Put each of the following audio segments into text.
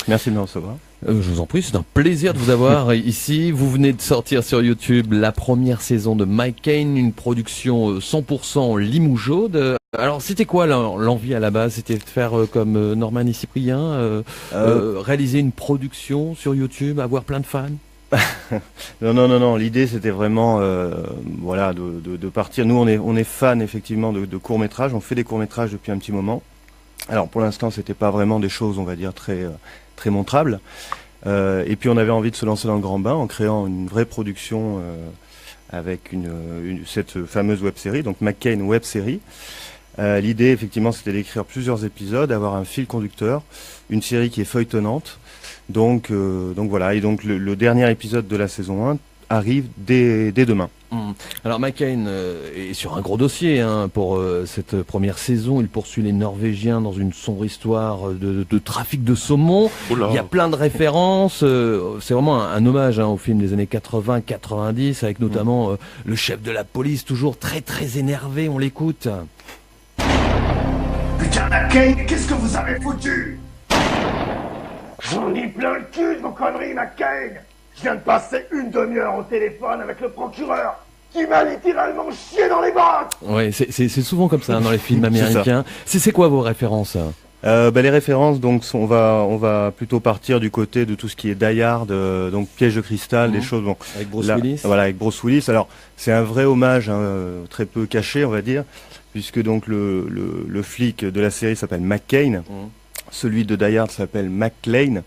Merci de me recevoir. Je vous en prie, c'est un plaisir de vous avoir ici. Vous venez de sortir sur YouTube la première saison de Mike Caine, une production 100% Limoujaude. Alors, c'était quoi l'envie à la base? C'était de faire comme Norman et Cyprien, réaliser une production sur YouTube, avoir plein de fans? Non. L'idée, c'était vraiment, de partir. Nous, on est fans effectivement de courts métrages. On fait des courts métrages depuis un petit moment. Alors, pour l'instant, c'était pas vraiment des choses, on va dire, très montrables. Et puis, on avait envie de se lancer dans le grand bain en créant une vraie production avec cette fameuse web-série, donc Mike Caine web-série. L'idée, effectivement, c'était d'écrire plusieurs épisodes, avoir un fil conducteur, une série qui est feuilletonnante. Donc voilà, et donc le dernier épisode de la saison 1 arrive dès demain. Alors Mike Caine est sur un gros dossier pour cette première saison. Il poursuit les Norvégiens dans une sombre histoire de trafic de saumon. Oula. Il y a plein de références. C'est vraiment un hommage au film des années 80-90, avec notamment le chef de la police, toujours très très énervé. On l'écoute. Putain, McCain, qu'est-ce que vous avez foutu? J'en ai plein le cul de vos conneries, McCain. Je viens de passer une demi-heure au téléphone avec le procureur qui m'a littéralement chié dans les bottes. Ouais, c'est souvent comme ça dans les films américains. C'est quoi vos références? Les références, donc, on va plutôt partir du côté de tout ce qui est Die Hard, donc Piège de cristal, des choses. Bon, Avec Bruce Willis. Voilà, avec Bruce Willis. Alors, c'est un vrai hommage, très peu caché, on va dire, puisque donc le flic de la série s'appelle McCain. Celui de Die Hard s'appelle McClane,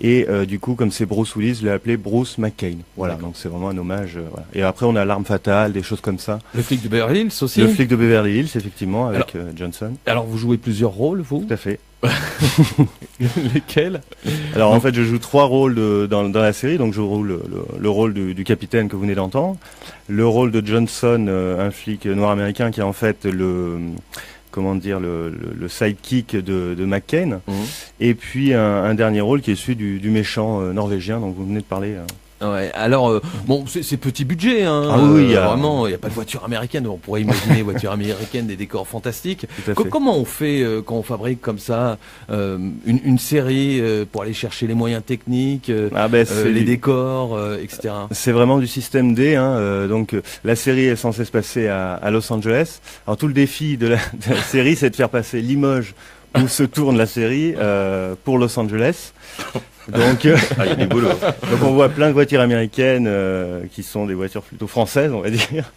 et du coup, comme c'est Bruce Willis, je l'ai appelé Bruce McCain. Voilà, donc c'est vraiment un hommage. Voilà. Et après, on a L'Arme Fatale, des choses comme ça. Le flic de Beverly Hills aussi. Le flic de Beverly Hills, effectivement, avec Johnson. Alors vous jouez plusieurs rôles, vous? Tout à fait. Lesquels? Alors en fait, je joue 3 rôles dans la série. Donc je joue le rôle du capitaine que vous venez d'entendre, le rôle de Johnson, un flic noir américain qui est en fait le sidekick de McCain, et puis un dernier rôle qui est celui du méchant norvégien dont vous venez de parler. Ouais, alors c'est petit budget, Ah oui, vraiment, il n'y a pas de voiture américaine. On pourrait imaginer voiture américaine, des décors fantastiques. Comment on fait quand on fabrique comme ça une série pour aller chercher les moyens techniques, les décors, etc. C'est vraiment du système D. Donc la série est censée se passer à Los Angeles. Alors tout le défi de la série, c'est de faire passer Limoges, où se tourne la série, pour Los Angeles. Donc, il y a du boulot. Donc on voit plein de voitures américaines qui sont des voitures plutôt françaises, on va dire.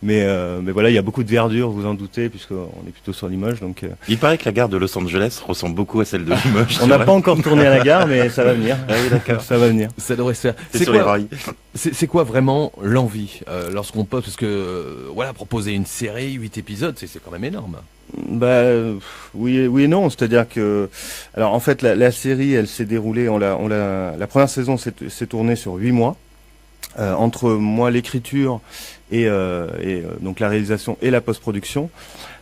Mais voilà, il y a beaucoup de verdure, vous en doutez, puisqu'on est plutôt sur Limoges. Donc, Il paraît que la gare de Los Angeles ressemble beaucoup à celle de Limoges. on n'a pas encore tourné à la gare, mais ça va venir. Ah oui, d'accord. Ça va venir. Ça devrait se faire. C'est sur les rails. C'est quoi vraiment l'envie lorsqu'on pose, parce que proposer une série, 8 épisodes, c'est quand même énorme. Oui et non, c'est-à-dire que, alors en fait la série, elle s'est déroulée, la première saison s'est tournée sur 8 mois, entre moi l'écriture et donc la réalisation et la post-production.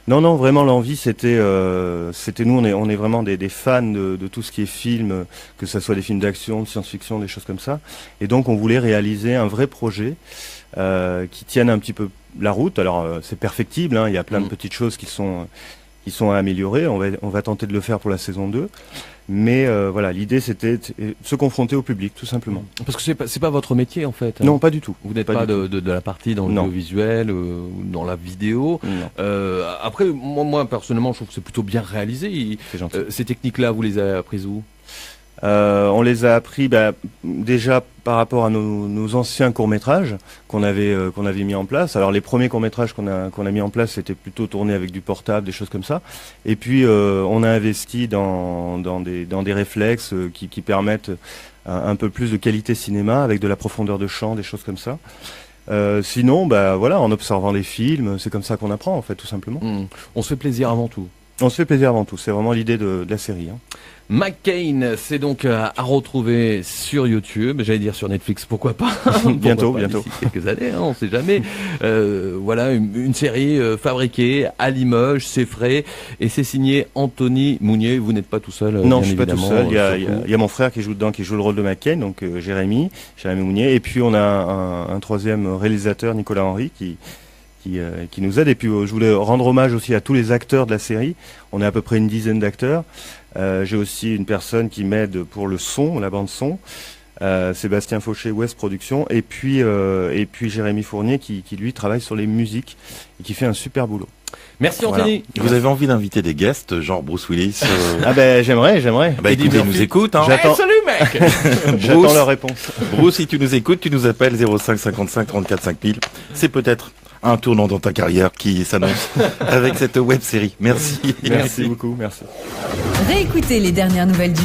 Non, vraiment l'envie c'était nous, on est vraiment des fans de tout ce qui est film, que ce soit des films d'action, de science-fiction, des choses comme ça, et donc on voulait réaliser un vrai projet qui tienne un petit peu la route. Alors c'est perfectible, il y a plein de petites choses qui sont à améliorer. On va tenter de le faire pour la saison 2. Mais voilà, l'idée c'était de se confronter au public, tout simplement. Parce que c'est pas votre métier en fait. Non, pas du tout. Vous n'êtes pas de la partie dans le visuel ou dans la vidéo. Après, moi personnellement, je trouve que c'est plutôt bien réalisé. C'est gentil. Ces techniques-là, vous les avez apprises où? On les a appris déjà par rapport à nos anciens courts-métrages qu'on avait mis en place. Alors les premiers courts-métrages qu'on a mis en place, c'était plutôt tourné avec du portable, des choses comme ça. Et puis on a investi dans des réflexes qui permettent un peu plus de qualité cinéma, avec de la profondeur de champ, des choses comme ça. Sinon, en observant les films, c'est comme ça qu'on apprend en fait, tout simplement. On se fait plaisir avant tout. On se fait plaisir avant tout, c'est vraiment l'idée de la série. Mike Caine, c'est donc à retrouver sur YouTube, j'allais dire sur Netflix, pourquoi pas. Bientôt. D'ici quelques années, on sait jamais. Voilà, une série fabriquée à Limoges, c'est frais, et c'est signé Anthony Mounier. Vous n'êtes pas tout seul. Non, je suis pas tout seul. Il y a mon frère qui joue dedans, qui joue le rôle de Mike Caine, donc Jérémy Mounier, et puis on a un troisième réalisateur, Nicolas Henry, qui nous aide. Et puis je voulais rendre hommage aussi à tous les acteurs de la série. On est à peu près une dizaine d'acteurs. J'ai aussi une personne qui m'aide pour le son, la bande son. Sébastien Fauché, West Productions, et puis Jérémy Fournier qui lui travaille sur les musiques et qui fait un super boulot. Merci Anthony. Vous avez envie d'inviter des guests, genre Bruce Willis Ah ben j'aimerais. Bah écoutez, il nous écoute. Hein. J'attends. Salut mec. J'attends leur réponse. Bruce, si tu nous écoutes, tu nous appelles 05 55 34 5000. C'est peut-être un tournant dans ta carrière qui s'annonce avec cette web série. Merci. Merci beaucoup, merci. Réécoutez les dernières nouvelles du